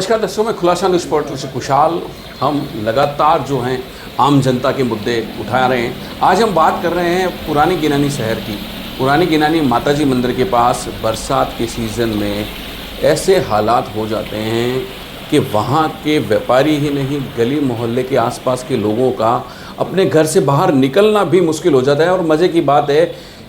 नमस्कार दर्शकों, मैं खुलासा न्यूज़ पोर्टल से कुशाल। हम लगातार जो हैं आम जनता के मुद्दे उठा रहे हैं। आज हम बात कर रहे हैं पुरानी गिनानी शहर की। पुरानी गिनानी माताजी मंदिर के पास बरसात के सीज़न में ऐसे हालात हो जाते हैं कि वहाँ के व्यापारी ही नहीं, गली मोहल्ले के आसपास के लोगों का अपने घर से बाहर निकलना भी मुश्किल हो जाता है। और मज़े की बात है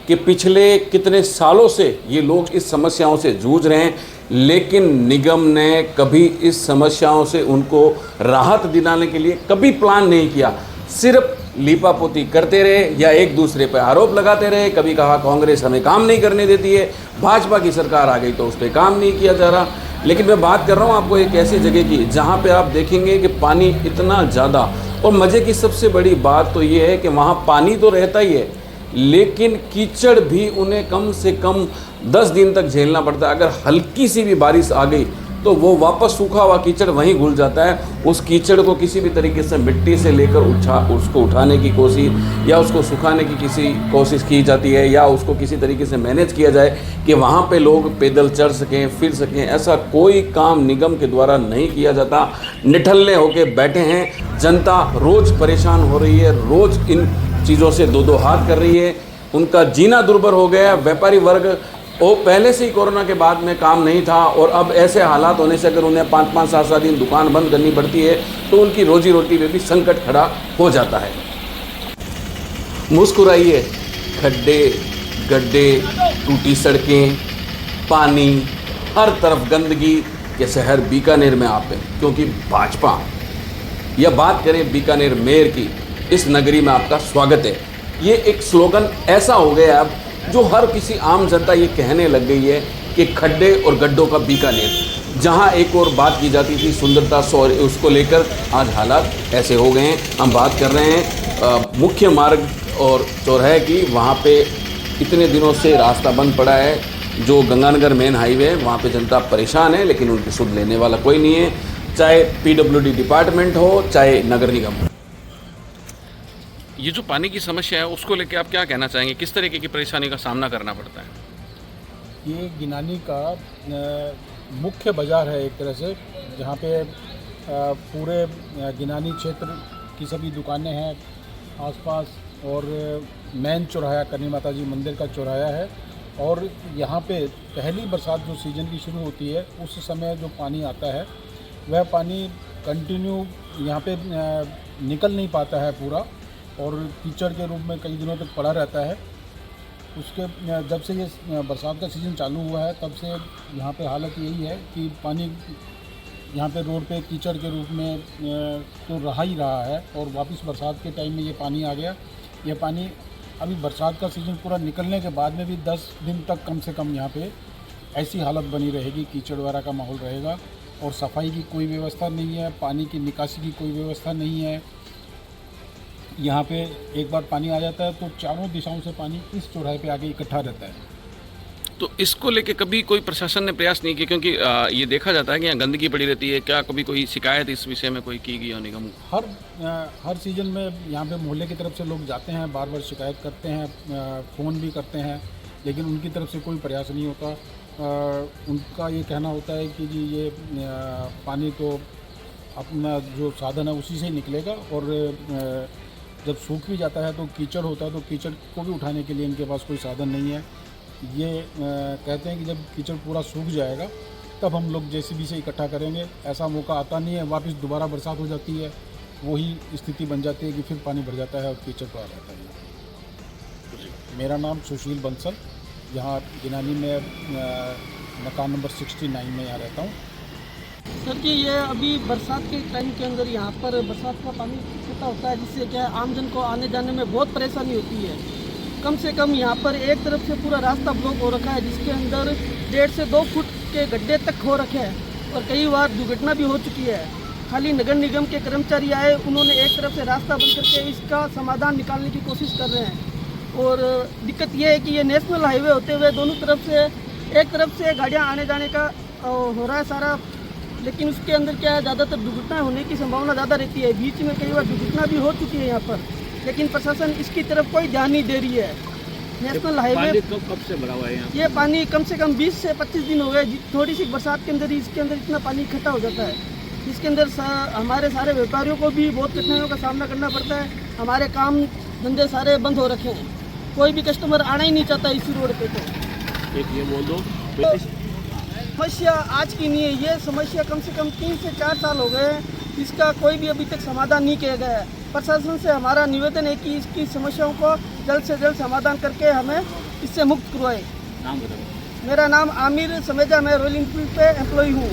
कि पिछले कितने सालों से ये लोग इस समस्याओं से जूझ रहे हैं, लेकिन निगम ने कभी इस समस्याओं से उनको राहत दिलाने के लिए कभी प्लान नहीं किया। सिर्फ लीपापोती करते रहे या एक दूसरे पर आरोप लगाते रहे। कभी कहा कांग्रेस हमें काम नहीं करने देती है, भाजपा की सरकार आ गई तो उस पर काम नहीं किया जा रहा। लेकिन मैं बात कर रहा हूँ आपको एक ऐसी जगह की जहाँ पे आप देखेंगे कि पानी इतना ज़्यादा, और मज़े की सबसे बड़ी बात तो ये है कि वहाँ पानी तो रहता ही है, लेकिन कीचड़ भी उन्हें कम से कम 10 दिन तक झेलना पड़ता है। अगर हल्की सी भी बारिश आ गई तो वो वापस सूखा हुआ कीचड़ वहीं घुल जाता है। उस कीचड़ को किसी भी तरीके से मिट्टी से लेकर उसको उठाने की कोशिश या उसको सुखाने की किसी कोशिश की जाती है, या उसको किसी तरीके से मैनेज किया जाए कि वहाँ पे लोग पैदल चल सकें, फिर सकें। ऐसा कोई काम निगम के द्वारा नहीं किया जाता। निठल्ले होके बैठे हैं। जनता रोज़ परेशान हो रही है, रोज़ इन चीज़ों से दो हाथ कर रही है। उनका जीना दुर्भर हो गया। व्यापारी वर्ग वो पहले से ही कोरोना के बाद में काम नहीं था, और अब ऐसे हालात होने से अगर उन्हें 5-5, 7-7 दिन दुकान बंद करनी पड़ती है तो उनकी रोजी रोटी में भी संकट खड़ा हो जाता है। मुस्कुराइए, खड्डे, गड्ढे, टूटी सड़कें, पानी, हर तरफ गंदगी के शहर बीकानेर में आप हैं, क्योंकि भाजपा, या बात करें बीकानेर मेयर की, इस नगरी में आपका स्वागत है। ये एक स्लोगन ऐसा हो गया अब जो हर किसी आम जनता ये कहने लग गई है कि खड्डे और गड्ढों का बीकानेर। जहां एक और बात की जाती थी सुंदरता और उसको लेकर आज हालात ऐसे हो गए हैं। हम बात कर रहे हैं मुख्य मार्ग और चौराहे की। वहां पे इतने दिनों से रास्ता बंद पड़ा है। जो गंगानगर मेन हाईवे है वहाँ पे जनता परेशान है, लेकिन उनकी सुध लेने वाला कोई नहीं है, चाहे PWD डिपार्टमेंट हो, चाहे नगर निगम हो। ये जो पानी की समस्या है उसको लेके आप क्या कहना चाहेंगे? किस तरीके की परेशानी का सामना करना पड़ता है? ये गिनानी का मुख्य बाज़ार है एक तरह से, जहाँ पे पूरे गिनानी क्षेत्र की सभी दुकानें हैं आसपास, और मेन चौराहा करनी माता जी मंदिर का चौराहा है। और यहाँ पे पहली बरसात जो सीज़न की शुरू होती है उस समय जो पानी आता है वह पानी कंटिन्यू यहाँ पे निकल नहीं पाता है पूरा, और कीचड़ के रूप में कई दिनों तक पड़ा रहता है। उसके जब से ये बरसात का सीज़न चालू हुआ है तब से यहाँ पे हालत यही है कि पानी यहाँ पे रोड पे कीचड़ के रूप में तो रहा ही रहा है, और वापस बरसात के टाइम में ये पानी आ गया। ये पानी अभी बरसात का सीज़न पूरा निकलने के बाद में भी 10 दिन तक कम से कम यहाँ पे ऐसी हालत बनी रहेगी, कीचड़ वगैरह का माहौल रहेगा। और सफाई की कोई व्यवस्था नहीं है, पानी की निकासी की कोई व्यवस्था नहीं है। यहाँ पे एक बार पानी आ जाता है तो चारों दिशाओं से पानी इस चौराहे पे आके इकट्ठा रहता है। तो इसको लेके कभी कोई प्रशासन ने प्रयास नहीं किया? क्योंकि ये देखा जाता है कि यहाँ गंदगी पड़ी रहती है। क्या कभी कोई शिकायत इस विषय में कोई की गई हो निगम? हर सीज़न में यहाँ पे मोहल्ले की तरफ से लोग जाते हैं, बार बार शिकायत करते हैं, फ़ोन भी करते हैं, लेकिन उनकी तरफ से कोई प्रयास नहीं होता। उनका ये कहना होता है कि जी ये पानी तो अपना जो साधन है उसी से ही निकलेगा, और जब सूख भी जाता है तो कीचड़ होता है, तो कीचड़ को भी उठाने के लिए इनके पास कोई साधन नहीं है। ये कहते हैं कि जब कीचड़ पूरा सूख जाएगा तब हम लोग JCB से इकट्ठा करेंगे। ऐसा मौका आता नहीं है, वापस दोबारा बरसात हो जाती है, वही स्थिति बन जाती है कि फिर पानी भर जाता है और कीचड़ तो आ जाता है। मेरा नाम सुशील बंसल, यहाँ गिनानी में मकान नंबर 69 में यहाँ रहता हूँ। सर जी, ये अभी बरसात के टाइम के अंदर यहाँ पर बरसात का पानी इकट्ठा होता है, जिससे क्या है आमजन को आने जाने में बहुत परेशानी होती है। कम से कम यहाँ पर एक तरफ से पूरा रास्ता ब्लॉक हो रखा है, जिसके अंदर 1.5 से 2 फुट के गड्ढे तक हो रखे हैं, और कई बार दुर्घटना भी हो चुकी है। खाली नगर निगम के कर्मचारी आए, उन्होंने एक तरफ से रास्ता बंद करके इसका समाधान निकालने की कोशिश कर रहे हैं। और दिक्कत ये है कि ये नेशनल हाईवे होते हुए दोनों तरफ से, एक तरफ से गाड़ियाँ आने जाने का हो रहा है सारा, लेकिन उसके अंदर क्या है, ज़्यादातर दुर्घटना होने की संभावना ज़्यादा रहती है। बीच में कई बार दुर्घटना भी हो चुकी है यहाँ पर, लेकिन प्रशासन इसकी तरफ कोई ध्यान नहीं दे रही है। National highway. कब से भरा हुआ है यहाँ? ये पानी कम से कम 20 से 25 दिन हो गए। थोड़ी सी बरसात के अंदर ही इसके अंदर इतना पानी इकट्ठा हो जाता है। इसके अंदर हमारे सारे व्यापारियों को भी बहुत कठिनाइयों का सामना करना पड़ता है। हमारे काम धंधे सारे बंद हो रखे हैं, कोई भी कस्टमर आना ही नहीं चाहता इसी रोड पे। तो एक ये बोल दो। समस्या आज की नहीं है, ये समस्या कम से कम 3 से 4 साल हो गए हैं। इसका कोई भी अभी तक समाधान नहीं किया गया है। प्रशासन से हमारा निवेदन है कि इसकी समस्याओं को जल्द से जल्द समाधान करके हमें इससे मुक्त करवाए। नाम बताओ। मेरा नाम आमिर समेजा, मैं रॉयल एनफील्ड पे एम्प्लॉय हूँ।